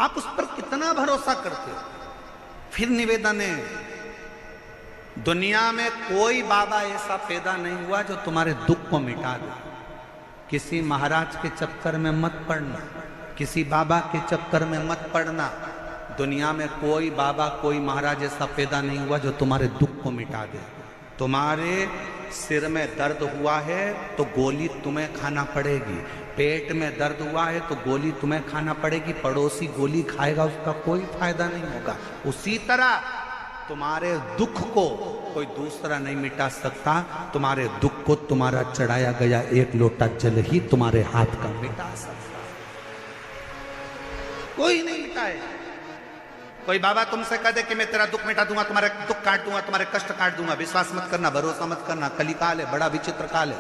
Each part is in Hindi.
आप उस पर कितना भरोसा करते हो। फिर निवेदन है, दुनिया में कोई बाबा ऐसा पैदा नहीं हुआ जो तुम्हारे दुख को मिटा दे। किसी महाराज के चक्कर में मत पड़ना, किसी बाबा के चक्कर में मत पड़ना। दुनिया में कोई बाबा कोई महाराज ऐसा पैदा नहीं हुआ जो तुम्हारे दुख को मिटा दे। तुम्हारे सिर में दर्द हुआ है तो गोली तुम्हें खाना पड़ेगी, पेट में दर्द हुआ है तो गोली तुम्हें खाना पड़ेगी। पड़ोसी गोली खाएगा उसका कोई फायदा नहीं होगा। उसी तरह तुम्हारे दुख को कोई दूसरा नहीं मिटा सकता। तुम्हारे दुख को तुम्हारा चढ़ाया गया एक लोटा जल ही तुम्हारे हाथ का मिटा सकता, कोई नहीं मिटाए। कोई बाबा तुमसे कह दे कि मैं तेरा दुख मिटा दूंगा, तुम्हारे दुख काट दूंगा, तुम्हारे कष्ट काट दूंगा, विश्वास मत करना, भरोसा मत करना। कलिकाल है, बड़ा विचित्र काल है,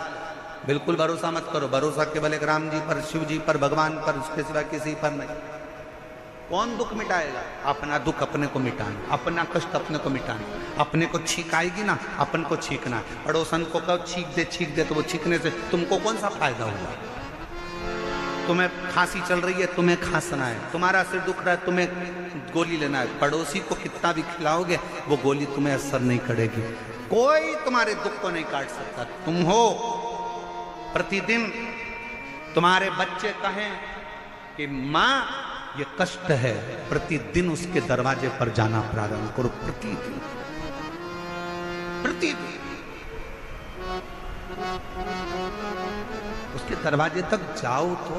बिल्कुल भरोसा मत करो। भरोसा केवल एक राम जी पर, शिव जी पर, भगवान पर, उसके सिवा किसी पर नहीं। कौन दुख मिटाएगा? अपना दुख अपने को मिटाना, अपना कष्ट अपने को मिटाना। अपने को छींक आएगी ना, अपन को छींकना। पड़ोसन को कहो छींक दे तो वो छींकने से तुमको कौन सा फायदा हुआ? तुम्हें खांसी चल रही है, तुम्हें खांसना है। तुम्हारा सिर दुख रहा है, तुम्हें गोली लेना है। पड़ोसी को कितना भी खिलाओगे वो गोली तुम्हें असर नहीं करेगी। कोई तुम्हारे दुख को नहीं काट सकता। तुम हो, प्रतिदिन तुम्हारे बच्चे कहें कि माँ ये कष्ट है, प्रतिदिन उसके दरवाजे पर जाना प्रारंभ करो। प्रतिदिन प्रतिदिन उसके दरवाजे तक जाओ तो।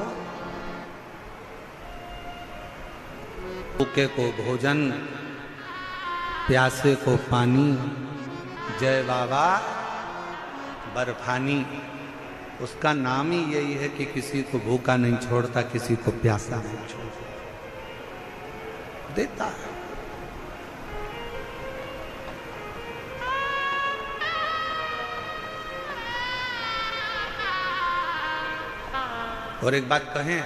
भूखे को भोजन, प्यासे को पानी, जय बाबा बर्फानी। उसका नाम ही यही है कि किसी को भूखा नहीं छोड़ता, किसी को प्यासा नहीं छोड़ता, देता है। और एक बात कहें,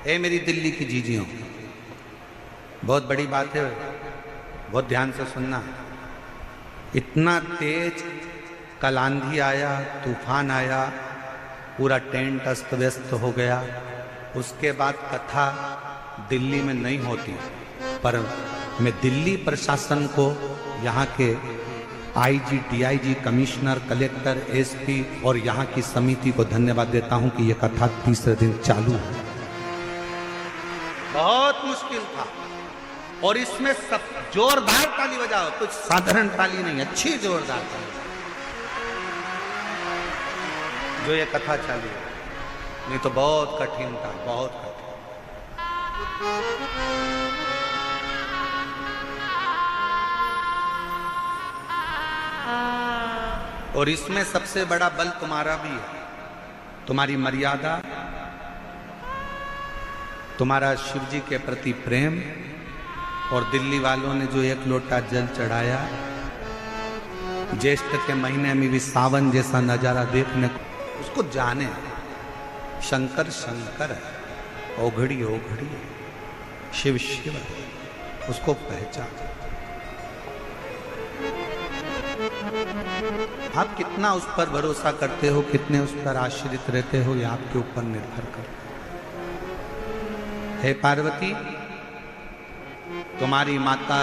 ए मेरी दिल्ली की जीजियों, बहुत बड़ी बात है, बहुत ध्यान से सुनना। इतना तेज कल आंधी आया, तूफान आया, पूरा टेंट अस्त व्यस्त हो गया। उसके बाद कथा दिल्ली में नहीं होती, पर मैं दिल्ली प्रशासन को, यहाँ के IG, DIG, commissioner, collector, SP और यहाँ की समिति को धन्यवाद देता हूँ कि यह कथा तीसरे दिन चालू है। बहुत मुश्किल था और इसमें सब जोरदार ताली बजाओ, कुछ साधारण ताली नहीं, अच्छी जोरदार ताली जो ये कथा चालू। नहीं तो बहुत कठिन था, बहुत कठिन। और इसमें सबसे बड़ा बल तुम्हारा भी है, तुम्हारी मर्यादा, तुम्हारा शिव जी के प्रति प्रेम। और दिल्ली वालों ने जो एक लोटा जल चढ़ाया, ज्येष्ठ के महीने में भी सावन जैसा नजारा देखने को, उसको जाने। शंकर शंकर है, ओघड़ी ओघड़ी है, शिव शिव है, उसको पहचान। आप कितना उस पर भरोसा करते हो, कितने उस पर आश्रित रहते हो, ये आपके ऊपर निर्भर करता है। हे पार्वती, तुम्हारी माता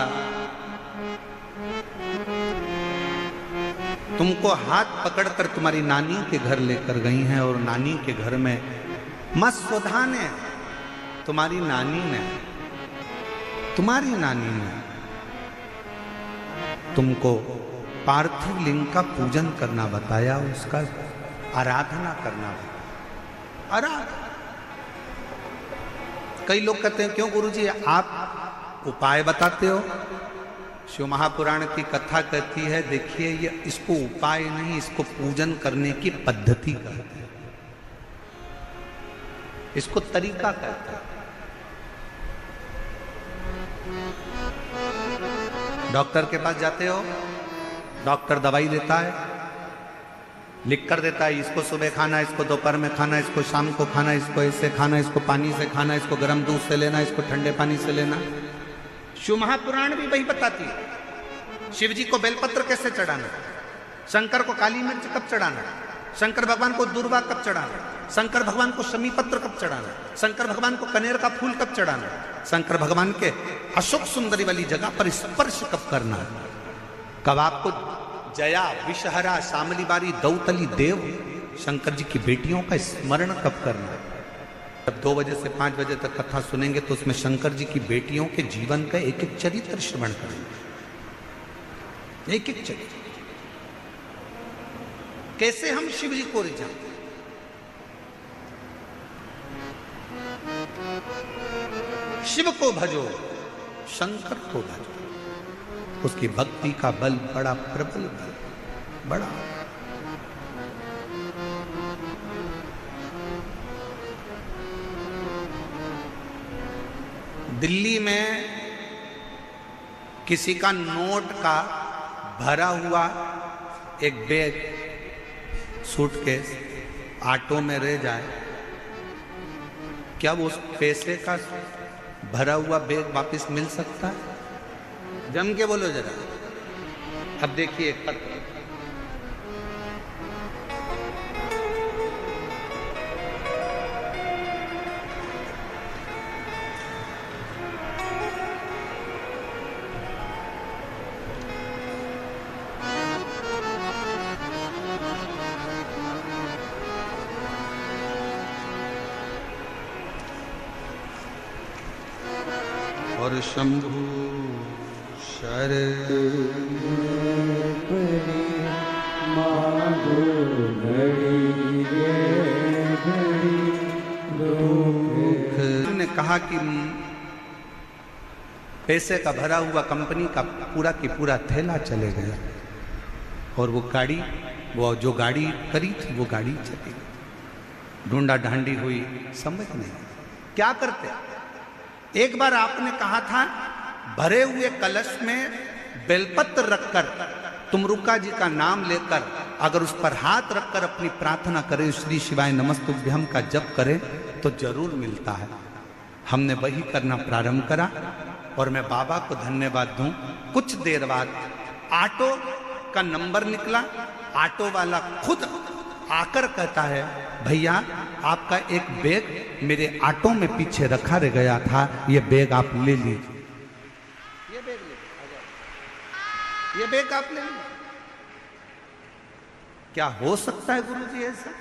तुमको हाथ पकड़कर तुम्हारी नानी के घर लेकर गई हैं और नानी के घर में मत्स्यधा ने, तुम्हारी नानी ने तुमको पार्थिव लिंग का पूजन करना बताया, उसका आराधना करना बताया। आराधना। कई लोग कहते हैं क्यों गुरुजी आप उपाय बताते हो? शिव महापुराण की कथा कहती है, देखिए ये इसको उपाय नहीं, इसको पूजन करने की पद्धति कहते हैं, इसको तरीका कहते हैं। डॉक्टर के पास जाते हो, डॉक्टर दवाई देता है, लिख कर देता है, इसको सुबह खाना, इसको दोपहर में खाना, इसको शाम को खाना, इसको ऐसे खाना, इसको पानी से खाना, इसको गर्म दूध से लेना, इसको ठंडे पानी से लेना। शिव महापुराण भी वही बताती है। शिव जी को बेलपत्र कैसे चढ़ाना, शंकर को काली मिर्च कब चढ़ाना, शंकर भगवान को दूर्वा कब चढ़ाना, शंकर भगवान को शमी पत्र कब चढ़ाना, शंकर भगवान को कनेर का फूल कब चढ़ाना, शंकर भगवान के अशोक सुंदरी वाली जगह पर स्पर्श कब करना, कब आपको जया विषहरा शामली बारी दौतली देव शंकर जी की बेटियों का स्मरण कब करना। जब 2 बजे से 5 बजे तक कथा सुनेंगे तो उसमें शंकर जी की बेटियों के जीवन का एक एक चरित्र श्रवण करेंगे, एक एक चरित्र, कैसे हम शिव जी को रिझाते। शिव को भजो, शंकर को भजो, उसकी भक्ति का बल बड़ा प्रबल बल, बड़ा। दिल्ली में किसी का नोट का भरा हुआ एक बैग सूटकेस ऑटो में रह जाए, क्या वो उस पैसे का भरा हुआ बैग वापस मिल सकता है? जम के बोलो जरा। अब देखिए एक पत्र, और शंभु ने कहा कि पैसे का भरा हुआ कंपनी का पूरा की पूरा थैला चले गया और वो गाड़ी, वो जो गाड़ी करी थी वो गाड़ी चली गई, ढूंढा ढांडी हुई, समझ नहीं क्या करते। एक बार आपने कहा था भरे हुए कलश में बेलपत्र रखकर तुमरुका जी का नाम लेकर अगर उस पर हाथ रखकर अपनी प्रार्थना करें, श्री शिवाय नमस्तुभ्यम का जप करें तो जरूर मिलता है। हमने वही करना प्रारंभ करा और मैं बाबा को धन्यवाद दूं। कुछ देर बाद ऑटो का नंबर निकला, ऑटो वाला खुद आकर कहता है भैया आपका एक बैग मेरे ऑटो में पीछे रखा रह गया था, ये बैग आप ले लीजिए। ये बैग ले, ये बैग आप ले लीजिए। क्या हो सकता है गुरु जी ऐसा?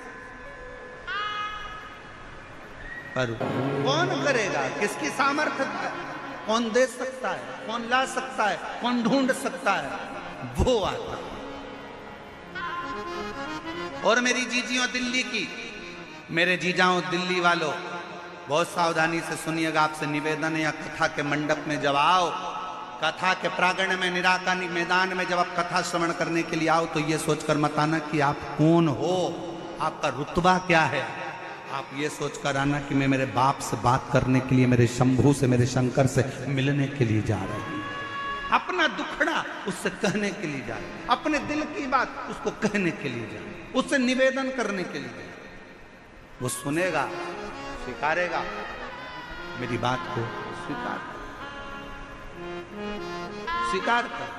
पर कौन करेगा, किसकी सामर्थ्य है, कौन दे सकता है, कौन ला सकता है, कौन ढूंढ सकता है, वो आता। और मेरी जीजियों दिल्ली की, मेरे जीजाओं दिल्ली वालों, बहुत सावधानी से सुनिएगा, आपसे निवेदन है। या कथा के मंडप में जब आओ, कथा के प्रांगण में निराकानी मैदान में जब आप कथा श्रवण करने के लिए आओ तो ये सोचकर मत आना कि आप कौन हो, आपका रुतबा क्या है। आप ये सोचकर आना कि मैं मेरे बाप से बात करने के लिए, मेरे शंभू से, मेरे शंकर से मिलने के लिए जा रहा हूं। अपना दुखड़ा उससे कहने के लिए जा रहे, अपने दिल की बात उसको कहने के लिए जा रहे, उससे निवेदन करने के लिए। वो सुनेगा, स्वीकारेगा, मेरी बात को स्वीकार कर।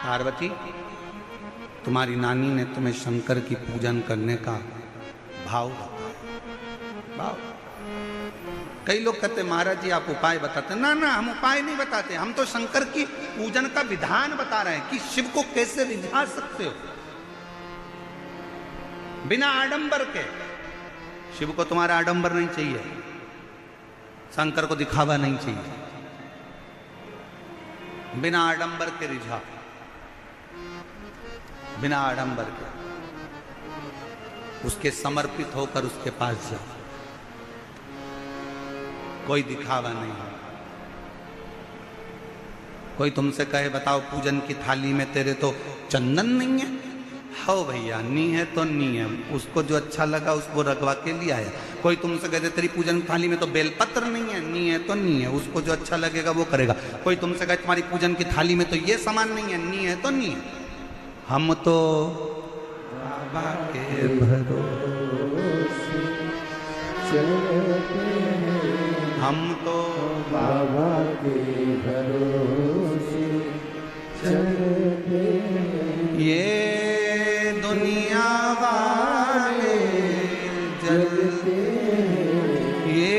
पार्वती, तुम्हारी नानी ने तुम्हें शंकर की पूजन करने का भाव बताया। भाव कई लोग कहते महाराज जी आप उपाय बताते। ना ना, हम उपाय नहीं बताते, हम तो शंकर की पूजन का विधान बता रहे हैं कि शिव को कैसे रिझा सकते हो बिना आडंबर के। शिव को तुम्हारा आडंबर नहीं चाहिए, शंकर को दिखावा नहीं चाहिए, बिना आडंबर के रिझा, बिना आडंबर के उसके समर्पित होकर उसके पास जाओ। कोई दिखावा नहीं है। कोई तुमसे कहे बताओ पूजन की थाली में तेरे तो चंदन नहीं है, हो भैया नी है तो नी है, उसको जो अच्छा लगा उसको रखवा के लिया है। कोई तुमसे कहते तेरी पूजन की थाली में तो बेलपत्र नहीं है, नी है तो नी है, उसको जो अच्छा लगेगा वो करेगा। कोई तुमसे कहे तुम्हारी पूजन की थाली में तो ये सामान नहीं है, नी है तो नी है। हम तो बाबा के भरोसे चलते हैं, हम तो बाबा के भरोसे चलते हैं। ये दुनिया वाले जलते हैं, ये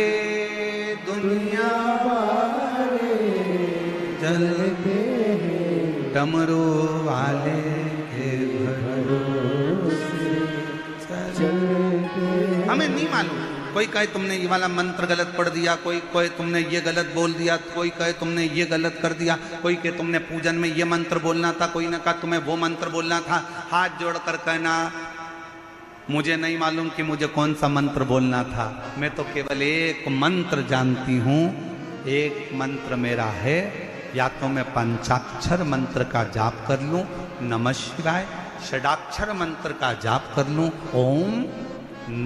दुनिया वाले जलते हैं, डमरू वाले के भरोसे चलते हैं। हमें नहीं मालूम। कोई कहे तुमने ये वाला मंत्र गलत पढ़ दिया, कोई कहे तुमने ये गलत बोल दिया, कोई कहे तुमने ये गलत कर दिया, कोई कहे तुमने पूजन में ये मंत्र बोलना था, कोई ने कहा तुम्हें वो मंत्र बोलना था। हाथ जोड़कर कहना मुझे नहीं मालूम कि मुझे कौन सा मंत्र बोलना था। मैं तो केवल एक मंत्र जानती हूँ। एक मंत्र मेरा है, या तो मैं पंचाक्षर मंत्र का जाप कर लूं, नमः शिवाय, षडाक्षर मंत्र का जाप कर लूं, ओम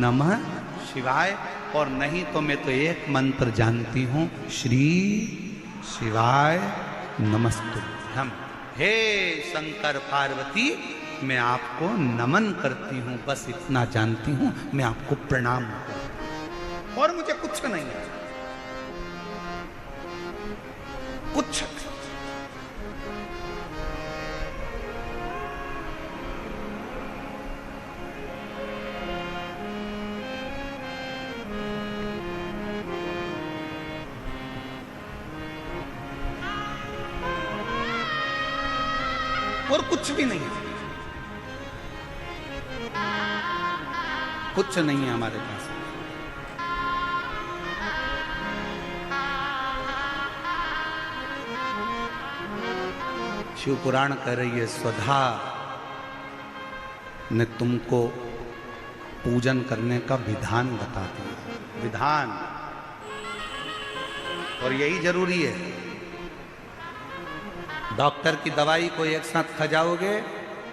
नमः शिवाय, और नहीं तो मैं तो एक मंत्र जानती हूं, श्री शिवाय नमस्तुभ्यम। हे शंकर पार्वती, मैं आपको नमन करती हूं, बस इतना जानती हूं, मैं आपको प्रणाम करती हूं और मुझे कुछ नहीं है, कुछ। और कुछ भी नहीं है, कुछ नहीं है हमारे पास। शिव पुराण कह रही है, स्वधा ने तुमको पूजन करने का विधान बता दिया, विधान। और यही जरूरी है। डॉक्टर की दवाई को एक साथ खा जाओगे,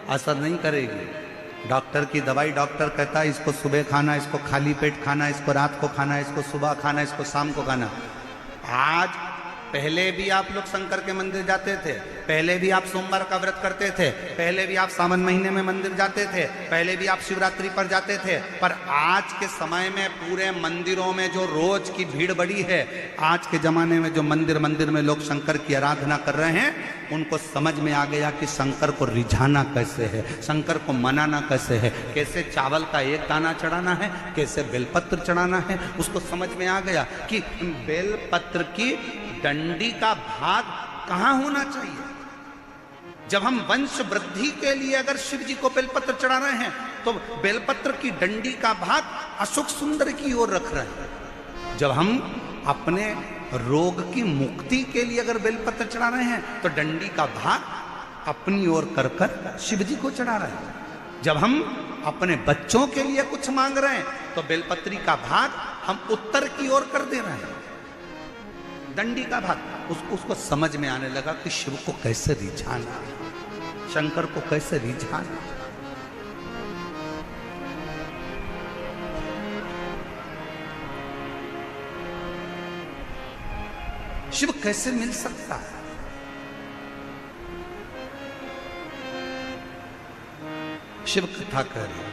असर नहीं करेगी। डॉक्टर की दवाई, डॉक्टर कहता है इसको सुबह खाना, इसको खाली पेट खाना, इसको रात को खाना, इसको सुबह खाना, इसको शाम को खाना। आज पहले भी आप लोग शंकर के मंदिर जाते थे, पहले भी आप सोमवार का व्रत करते थे, पहले भी आप सावन महीने में मंदिर जाते थे, पहले भी आप शिवरात्रि पर जाते थे, पर आज के समय में पूरे मंदिरों में जो रोज की भीड़ बढ़ी है, आज के जमाने में जो मंदिर में लोग शंकर की आराधना कर रहे हैं, उनको समझ में आ गया कि शंकर को रिझाना कैसे है, शंकर को मनाना कैसे है, कैसे चावल का एक दाना चढ़ाना है, कैसे बेलपत्र चढ़ाना है। उसको समझ में आ गया कि बेलपत्र की डंडी का भाग कहां होना चाहिए। जब हम वंश वृद्धि के लिए अगर शिव जी को बेलपत्र चढ़ा रहे हैं, तो बेलपत्र की डंडी का भाग अशोक सुंदर की ओर रख रहे हैं। जब हम अपने रोग की मुक्ति के लिए अगर बेलपत्र चढ़ा रहे हैं, तो डंडी का भाग अपनी ओर कर कर शिव जी को चढ़ा रहे हैं। जब हम अपने बच्चों के लिए कुछ मांग रहे हैं, तो बेलपत्री का भाग हम उत्तर की ओर कर दे रहे हैं, डंडी का भाग। उसको समझ में आने लगा कि शिव को कैसे रिझाना, शंकर को कैसे रिझाना। शिव कैसे मिल सकता है। शिव कथा कह रहे,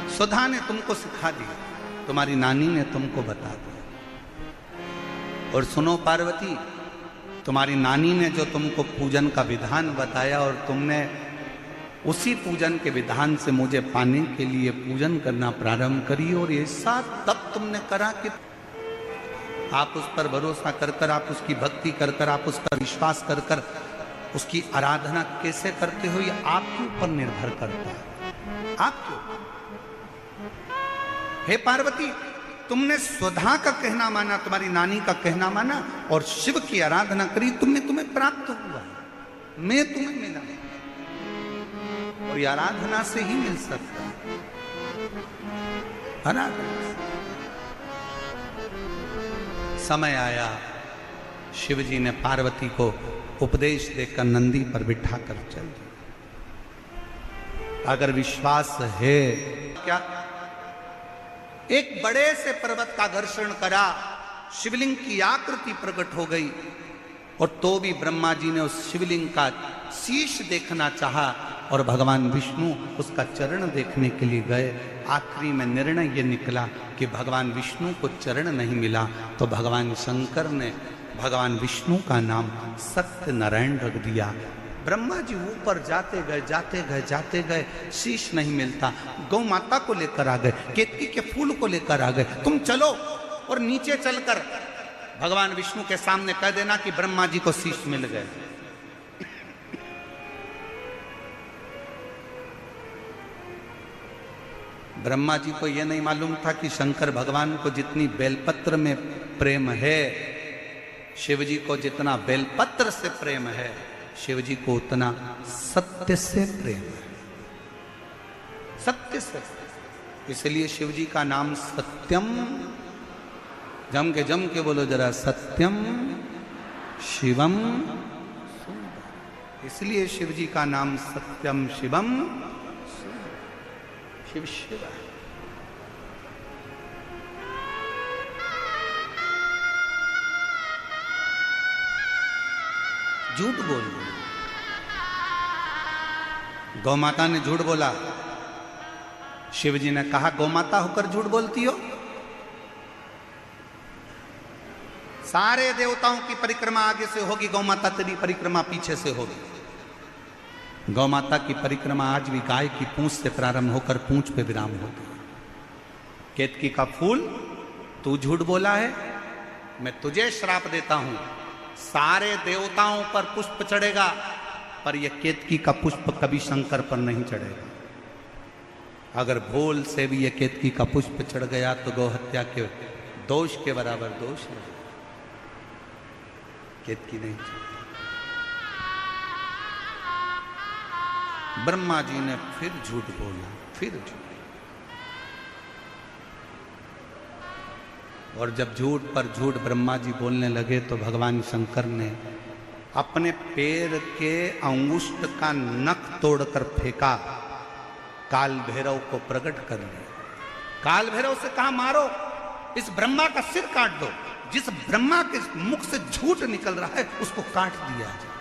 सुधा ने तुमको सिखा दिया, तुम्हारी नानी ने तुमको बता दिया। और सुनो पार्वती, तुम्हारी नानी ने जो तुमको पूजन का विधान बताया, और तुमने उसी पूजन के विधान से मुझे पाने के लिए पूजन करना प्रारंभ करी। और ऐसा तब तुमने करा कि आप उस पर भरोसा कर कर, आप उसकी भक्ति कर कर, आप उस पर विश्वास कर कर उसकी आराधना कैसे करते हो, ये आपके ऊपर निर्भर करता है, आपके ऊपर। हे पार्वती, तुमने स्वधा का कहना माना, तुम्हारी नानी का कहना माना, और शिव की आराधना करी, तुम्हें प्राप्त हुआ, मैं तुम्हें मिला। और ये आराधना से ही मिल सकता है, आराधना से। समय आया, शिव जी ने पार्वती को उपदेश देकर नंदी पर बिठा कर चल दिया। अगर विश्वास है, क्या एक बड़े से पर्वत का घर्षण करा, शिवलिंग की आकृति प्रकट हो गई, और तो भी ब्रह्मा जी ने उस शिवलिंग का शीश देखना चाहा और भगवान विष्णु उसका चरण देखने के लिए गए। आखिरी में निर्णय ये निकला कि भगवान विष्णु को चरण नहीं मिला, तो भगवान शंकर ने भगवान विष्णु का नाम सत्यनारायण रख दिया। ब्रह्मा जी ऊपर जाते गए, शीश नहीं मिलता। गौ माता को लेकर आ गए, केतकी के फूल को लेकर आ गए। तुम चलो और नीचे चलकर भगवान विष्णु के सामने कह देना कि ब्रह्मा जी को शीश मिल गए। ब्रह्मा जी को यह नहीं मालूम था कि शंकर भगवान को जितनी बेलपत्र में प्रेम है, शिव जी को जितना बेलपत्र से प्रेम है, शिव जी को उतना सत्य से प्रेम है। सत्य से, इसलिए शिव जी का नाम सत्यम, जम के बोलो जरा, सत्यम शिवम। इसलिए शिव जी का नाम सत्यम शिवम, शिव शिव। झूठ बोल, गौ माता ने झूठ बोला। शिव जी ने कहा गौ माता होकर झूठ बोलती हो? सारे देवताओं की परिक्रमा आगे से होगी, गौ माता तेरी परिक्रमा पीछे से होगी। गौ माता की परिक्रमा आज भी गाय की पूंछ से प्रारंभ होकर पूंछ पे विराम होती है। केतकी का फूल तू झूठ बोला है, मैं तुझे श्राप देता हूं। सारे देवताओं पर पुष्प चढ़ेगा, पर यह केतकी का पुष्प कभी शंकर पर नहीं चढ़ेगा। अगर भूल से भी यह केतकी का पुष्प चढ़ गया तो गौ हत्या के दोष के बराबर दोष है। केतकी नहीं चढ़ी। ब्रह्मा जी ने फिर झूठ बोला, फिर झूठ। और जब झूठ पर झूठ ब्रह्मा जी बोलने लगे तो भगवान शंकर ने अपने पैर के अंगुष्ठ का नख तोड़कर फेंका, काल भैरव को प्रकट कर लिया। काल भैरव से कहा मारो, इस ब्रह्मा का सिर काट दो। जिस ब्रह्मा के मुख से झूठ निकल रहा है उसको काट दिया जाए।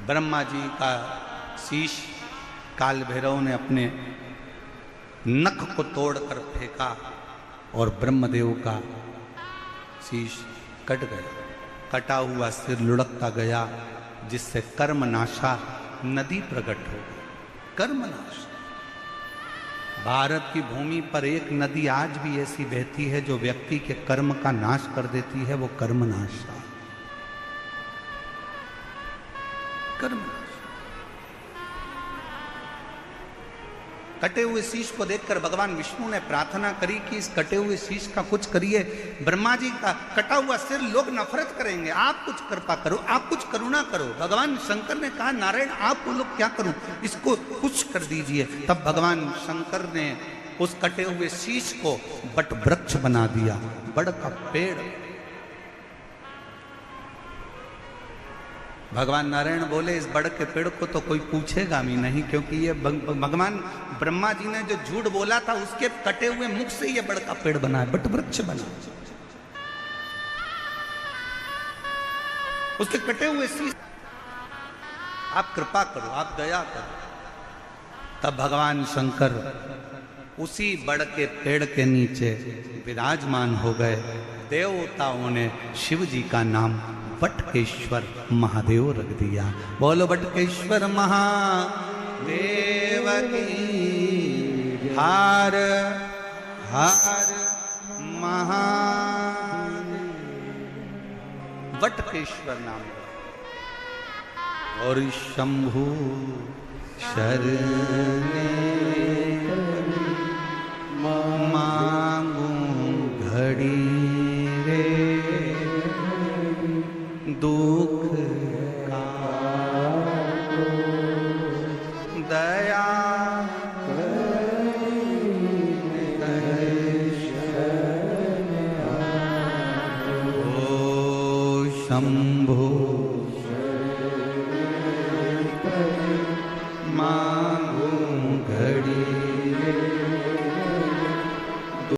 ब्रह्मा जी का शीश काल भैरव ने अपने नख को तोड़कर फेंका और ब्रह्मदेव का शीश कट गया। कटा हुआ सिर लुढ़कता गया, जिससे कर्मनाशा नदी प्रकट हो गई। कर्मनाश। भारत की भूमि पर एक नदी आज भी ऐसी बहती है जो व्यक्ति के कर्म का नाश कर देती है, वो कर्मनाशा। कर्मनाश। कटे हुए शीश को देखकर भगवान विष्णु ने प्रार्थना करी कि इस कटे हुए शीश का कुछ करिए। ब्रह्मा जी का कटा हुआ सिर लोग नफरत करेंगे, आप कुछ कृपा करो, आप कुछ करुणा करो। भगवान शंकर ने कहा नारायण आप बोलो क्या करूं, इसको कुछ कर दीजिए। तब भगवान शंकर ने उस कटे हुए शीश को बट वृक्ष बना दिया, बड़ का पेड़। भगवान नारायण बोले इस बड़ के पेड़ को तो कोई पूछेगा भी नहीं, क्योंकि ये भगवान ब्रह्मा जी ने जो झूठ बोला था उसके कटे हुए मुख से ये बड़ का पेड़ बना है, बट वृक्ष बना। उसके कटे हुए शीश, आप कृपा करो, आप दया करो। तब भगवान शंकर उसी बड़ के पेड़ के नीचे विराजमान हो गए। देवताओं ने शिव जी का नाम बटकेश्वर महादेव रख दिया। बोलो बटकेश्वर महादेव की हार हार महादेव। बटकेश्वर नाम। और शंभु शरणे मांगू घड़ी रे दुख का दया ओ शंभो